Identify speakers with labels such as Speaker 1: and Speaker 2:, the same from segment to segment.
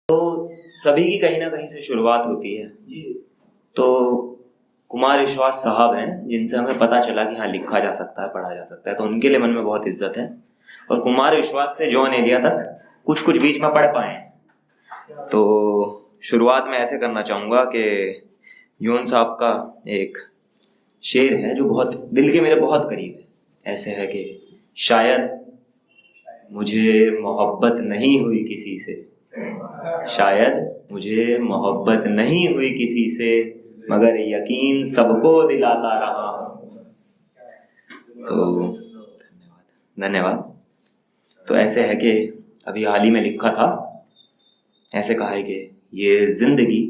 Speaker 1: तो सभी की कहीं ना कहीं से शुरुआत होती है जी। तो कुमार विश्वास साहब हैं जिनसे हमें पता चला कि हाँ लिखा जा सकता है, पढ़ा जा सकता है, तो उनके लिए मन में बहुत इज्जत है। और कुमार विश्वास से जॉन एलिया तक कुछ कुछ बीच में पढ़ पाए हैं। तो शुरुआत में ऐसे करना चाहूँगा कि जॉन साहब का एक शेर है जो बहुत दिल के मेरे बहुत करीब है। ऐसे है कि शायद मुझे मोहब्बत नहीं हुई किसी से, शायद मुझे मोहब्बत नहीं हुई किसी से, मगर यकीन सबको दिलाता रहा हूँ। तो धन्यवाद। तो ऐसे है कि अभी हाल ही में लिखा था, ऐसे कहा है कि ये जिंदगी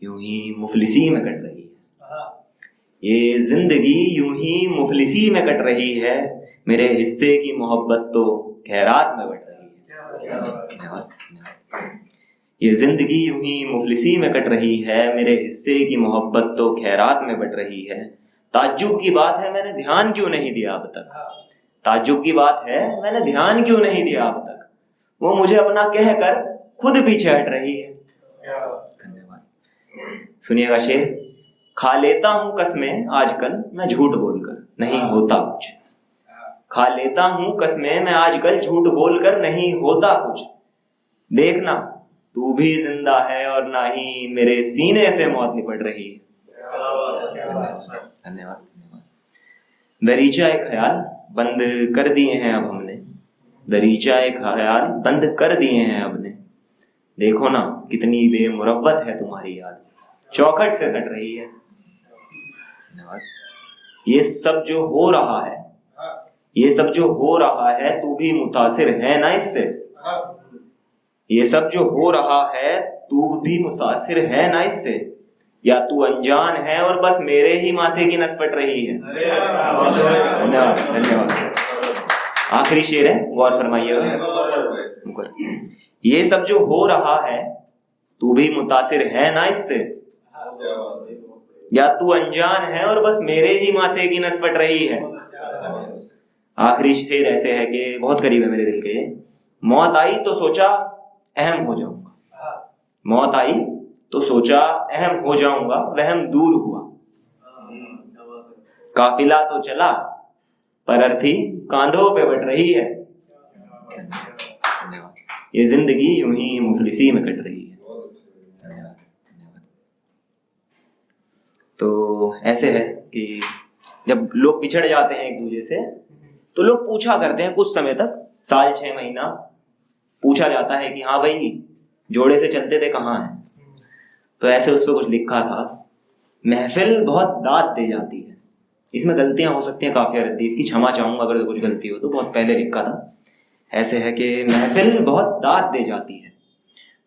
Speaker 1: यूं ही मुफलिसी में कट रही है, ये जिंदगी यूं ही मुफलिसी में कट रही है, मेरे हिस्से की मोहब्बत तो खैरात में बट रही है। धन्यवाद। ये जिंदगी यूं ही मुफलिसी में कट रही है, मेरे हिस्से की मोहब्बत तो खैरात में बट रही है। ताज्जुब की बात है मैंने ध्यान क्यों नहीं दिया अब तक, ताज्जुब की बात है मैंने ध्यान क्यों नहीं दिया अब तक, वो मुझे अपना कहकर खुद पीछे हट रही है। धन्यवाद। सुनिएगा शेर। खा लेता हूं कसमें आजकल मैं झूठ बोलकर, नहीं होता कुछ। खा लेता हूं कसमें मैं आजकल झूठ बोलकर, नहीं होता कुछ। देखना तू भी जिंदा है और ना ही मेरे सीने से मौत निपट रही है। धन्यवाद। दरीचा एक ख्याल बंद कर दिए हैं अब हमने, दरीचा एक ख्याल बंद कर दिए हैं हमने। देखो ना कितनी बेमुरव्वत है तुम्हारी याद, चौखट से सट रही है। धन्यवाद। ये सब जो हो रहा है, ये सब जो हो रहा है, तू भी मुतासिर है ना इससे। ये सब जो हो रहा है तू भी मुतासिर है ना इससे, या तू अनजान है और बस मेरे ही माथे की नस पट रही है। धन्यवाद। धन्यवाद। आखिरी शेर है, गौर फरमाइएगा। ये सब जो हो रहा है तू भी मुतासिर है ना इससे, या तू अनजान है और बस मेरे ही माथे की नस पट रही है। आखिरी शेर ऐसे है कि बहुत करीब है मेरे दिल के। मौत आई तो सोचा अहम हो जाऊंगा, मौत आई तो सोचा अहम हो जाऊंगा, वहम दूर हुआ। काफिला तो चला पर अर्थी कांधों पे बट रही है। ये जिंदगी यूं ही मुफलिसी में कट रही है। तो ऐसे है कि जब लोग बिछड़ जाते हैं एक दूसरे से तो लोग पूछा करते हैं कुछ समय तक, साल 6 महीना पूछा जाता है कि हाँ भाई जोड़े से चलते थे कहाँ हैं। तो ऐसे उस पर कुछ लिखा था, महफिल बहुत दाद दे जाती है। इसमें गलतियां हो सकती हैं काफिया रद्दीफ की, क्षमा चाहूंगा अगर कुछ गलती हो तो, बहुत पहले लिखा था। ऐसे है कि महफिल बहुत दाद दे जाती है,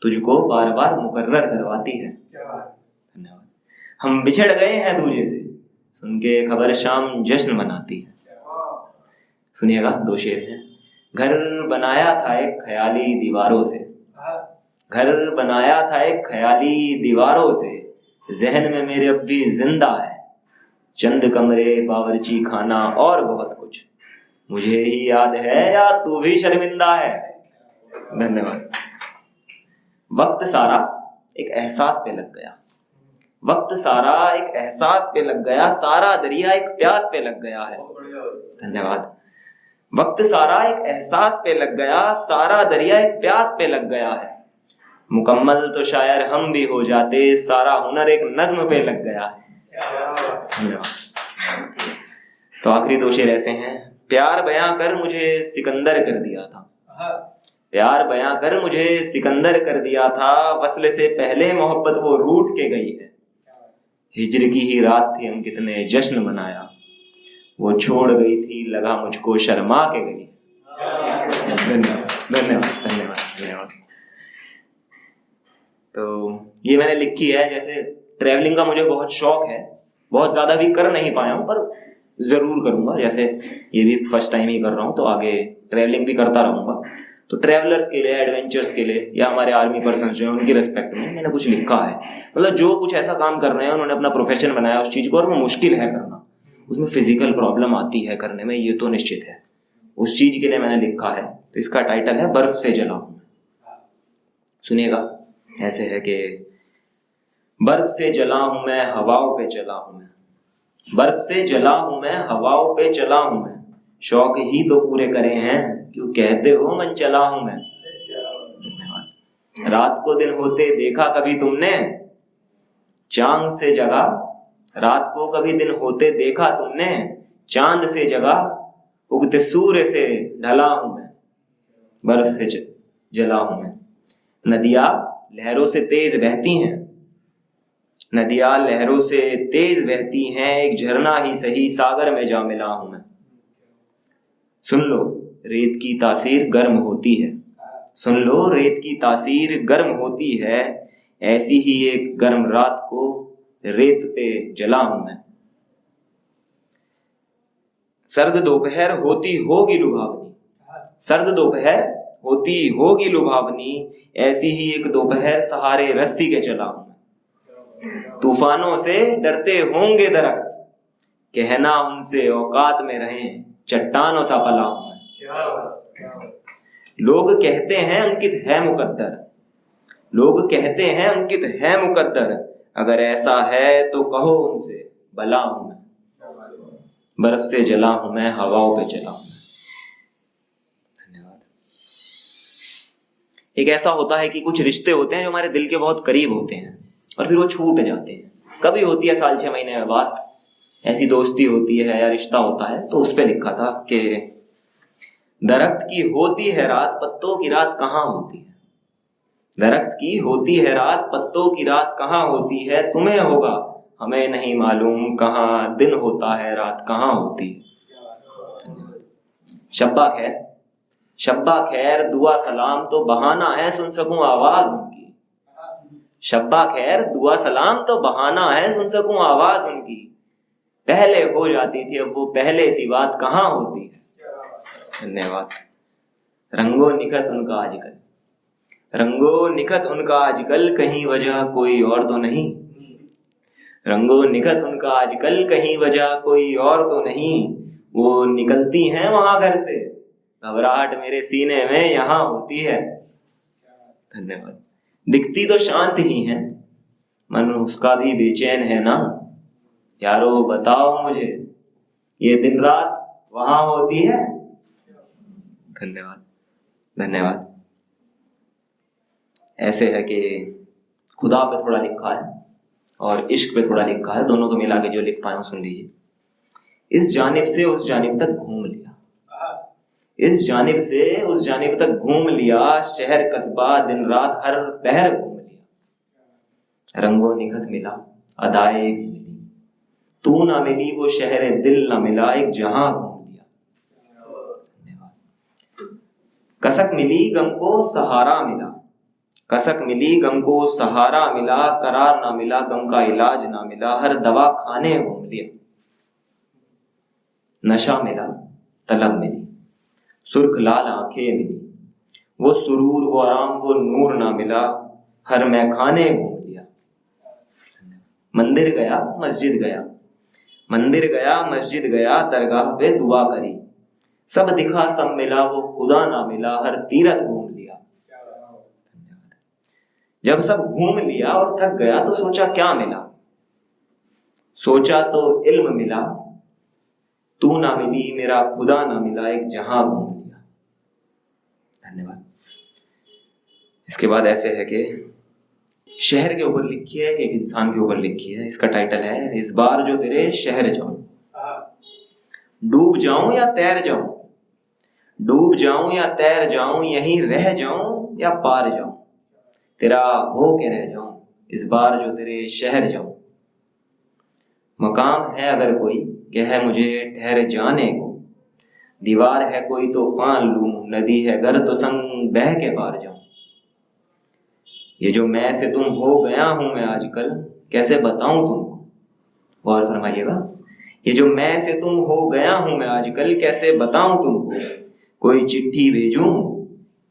Speaker 1: तुझको बार बार मुकर्रर करवाती है। धन्यवाद। हम बिछड़ गए हैं दूजे से, सुन के खबर शाम जश्न मनाती है। सुनिएगा, 2 शेर हैं। घर बनाया था एक ख्याली दीवारों से, घर बनाया था एक ख्याली दीवारों से, जहन में मेरे अब भी जिंदा है चंद कमरे बावर्ची खाना और बहुत कुछ, मुझे ही याद है या तू भी शर्मिंदा है। धन्यवाद। वक्त सारा एक एहसास पे लग गया, वक्त सारा एक एहसास पे लग गया, सारा दरिया एक प्यास पे लग गया है। धन्यवाद। वक्त सारा एक एहसास पे लग गया, सारा दरिया एक प्यास पे लग गया है। मुकम्मल तो शायर हम भी हो जाते, सारा हुनर एक नज्म पे लग गया है। तो आखिरी 2 शेर ऐसे हैं। प्यार बयां कर मुझे सिकंदर कर दिया था, प्यार बयां कर मुझे सिकंदर कर दिया था, वस्ल से पहले मोहब्बत वो रूठ के गई है। हिज्र की ही रात थी हम कितने जश्न मनाया, वो छोड़ गई थी लगा मुझको शर्मा के गई। धन्यवाद। धन्यवाद। धन्यवाद। धन्यवाद। तो ये मैंने लिखी है, जैसे ट्रैवलिंग का मुझे बहुत शौक है, बहुत ज्यादा भी कर नहीं पाया हूँ पर जरूर करूंगा। जैसे ये भी फर्स्ट टाइम ही कर रहा हूँ तो आगे ट्रैवलिंग भी करता रहूंगा। तो ट्रैवलर्स के लिए, एडवेंचर्स के लिए, या हमारे आर्मी पर्सन जो है उनकी रिस्पेक्ट में मैंने कुछ लिखा है। मतलब जो कुछ ऐसा काम कर रहे हैं उन्होंने अपना प्रोफेशन बनाया उस चीज को, और वो मुश्किल है करना, उसमें फिजिकल प्रॉब्लम आती है करने में, ये तो निश्चित है। उस चीज के लिए मैंने लिखा है। तो इसका टाइटल है बर्फ से जला हूं। सुनिएगा। ऐसे है कि बर्फ से जला हूं मैं, हवाओं पे चला हूं मैं, बर्फ से जला हूं मैं, हवाओं पे चला हूं मैं, शौक ही तो पूरे करे हैं, क्यों कहते हो मन चला हूं मैं। रात को दिन होते देखा कभी तुमने, चांद से जगा, रात को कभी दिन होते देखा तुमने, चांद से जगा, उगते सूर्य से ढला हूं मैं, बर्फ से जला हूं मैं। नदियां लहरों से तेज बहती हैं, नदियां लहरों से तेज बहती हैं, एक झरना ही सही सागर में जा मिला हूं मैं। सुन लो रेत की तासीर गर्म होती है, सुन लो रेत की तासीर गर्म होती है, ऐसी ही एक गर्म रात को रेत पे जला हूं मैं। सर्द दोपहर होती होगी लुभावनी, सर्द दोपहर होती होगी लुभावनी, ऐसी ही एक दोपहर सहारे रस्सी के चला हूं मैं। तूफानों से डरते होंगे दरख्त, कहना उनसे औकात में रहें, चट्टानों सा पला हूं मैं। लोग कहते हैं अंकित है मुकद्दर, लोग कहते हैं अंकित है मुकद्दर, अगर ऐसा है तो कहो उनसे भला हूं मैं। बर्फ से जला हूं मैं, हवाओं पे चला हूं मैं। धन्यवाद। एक ऐसा होता है कि कुछ रिश्ते होते हैं जो हमारे दिल के बहुत करीब होते हैं और फिर वो छूट जाते हैं। कभी होती है साल 6 महीने में बात, ऐसी दोस्ती होती है या रिश्ता होता है। तो उस पे लिखा था कि दरख्त की होती है रात, पत्तों की रात कहाँ होती है। दरख्त की होती है रात, पत्तों की रात कहाँ होती है, तुम्हें होगा हमें नहीं मालूम, कहाँ दिन होता है रात कहाँ होती है। शब्बा खैर, शब्बा खैर दुआ सलाम तो बहाना है सुन सकूं आवाज उनकी। शब्बा खैर दुआ सलाम तो बहाना है सुन सकूं आवाज उनकी, पहले हो जाती थी अब वो पहले सी बात कहाँ होती है। धन्यवाद। रंगो निखत उनका आजकल, रंगो निखत उनका आजकल, कहीं वजह कोई और तो नहीं। रंगो निखत उनका आजकल, कहीं वजह कोई और तो नहीं। वो निकलती हैं वहां घर से, घबराहट मेरे सीने में यहाँ होती है। धन्यवाद। दिखती तो शांत ही है, मन उसका भी बेचैन है ना। यारो बताओ मुझे, ये दिन रात वहां होती है। धन्यवाद। धन्यवाद। ऐसे है कि खुदा पे थोड़ा लिखा है और इश्क पे थोड़ा लिखा है, दोनों को मिला के जो लिख पाए हो सुन लीजिए। इस जानिब से उस जानिब तक घूम लिया, इस जानिब से उस जानिब तक घूम लिया, शहर कस्बा दिन रात हर पहर घूम लिया। रंगो निखत मिला, अदाए भी मिली, तू ना मिली वो शहर दिल ना मिला, एक जहां घूम लिया। कसक मिली गम को सहारा मिला, कसक मिली गम को सहारा मिला, करार ना मिला गम का इलाज ना मिला, हर दवा खाने घूम लिया। नशा मिला तलब मिली, सुर्ख लाल आंखें मिली, वो सुरूर वो आराम वो नूर ना मिला, हर मैखाने घूम लिया। मंदिर गया मस्जिद गया, मंदिर गया मस्जिद गया, दरगाह पे दुआ करी, सब दिखा सब मिला वो खुदा ना मिला, हर तीरथ घूम लिया। जब सब घूम लिया और थक गया तो सोचा क्या मिला, सोचा तो इल्म मिला, तू ना मिली मेरा खुदा ना मिला, एक जहां घूम लिया। धन्यवाद। इसके बाद ऐसे है कि शहर के ऊपर लिखी है कि एक इंसान के ऊपर लिखी है। इसका टाइटल है इस बार जो तेरे शहर जाऊं, डूब जाऊं या तैर जाऊं, डूब जाऊं या तैर जाऊं, यहीं रह जाऊं या पार जाऊं, तेरा हो के रह जाऊं, इस बार जो तेरे शहर जाऊं। मकाम है अगर कोई कहे मुझे ठहर जाने को, दीवार है कोई तो फान लूं, नदी है घर तो संग बह के पार जाऊं। ये जो मैं से तुम हो गया हूं मैं आजकल, कैसे बताऊं तुमको, गौर फरमाइएगा। ये जो मैं से तुम हो गया हूं मैं आजकल, कैसे बताऊं तुमको, कोई चिट्ठी भेजूं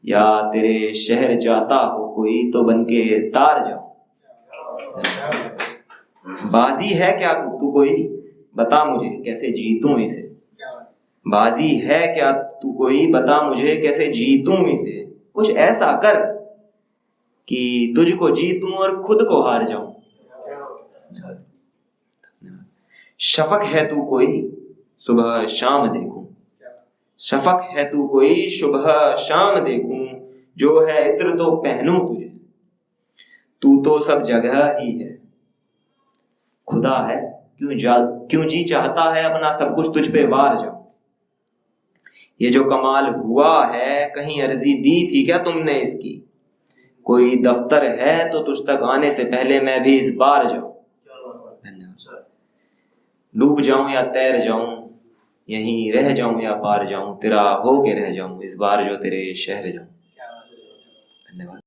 Speaker 1: या तेरे शहर जाता हो कोई तो बनके तार जाऊं। बाजी है क्या तू कोई बता मुझे, कैसे जीतूं इसे, बाजी है क्या तू कोई बता मुझे, कैसे जीतूं इसे, कुछ ऐसा कर कि तुझको जीतूं और खुद को हार जाऊं। शफक है तू कोई सुबह शाम देखूं, शफक है तू कोई सुबह शाम देखूं, जो है इत्र तो पहनूं तुझे, तू तो सब जगह ही है। खुदा है क्यों जी चाहता है अपना सब कुछ तुझ पे वार जाऊं। ये जो कमाल हुआ है कहीं अर्जी दी थी क्या तुमने इसकी, कोई दफ्तर है तो तुझ तक आने से पहले मैं भी इस बार जाऊं। धन्यवाद। डूब जाऊं या तैर जाऊं, यहीं रह जाऊं या पार जाऊं, तेरा हो के रह जाऊं इस बार जो तेरे शहर जाऊं। धन्यवाद।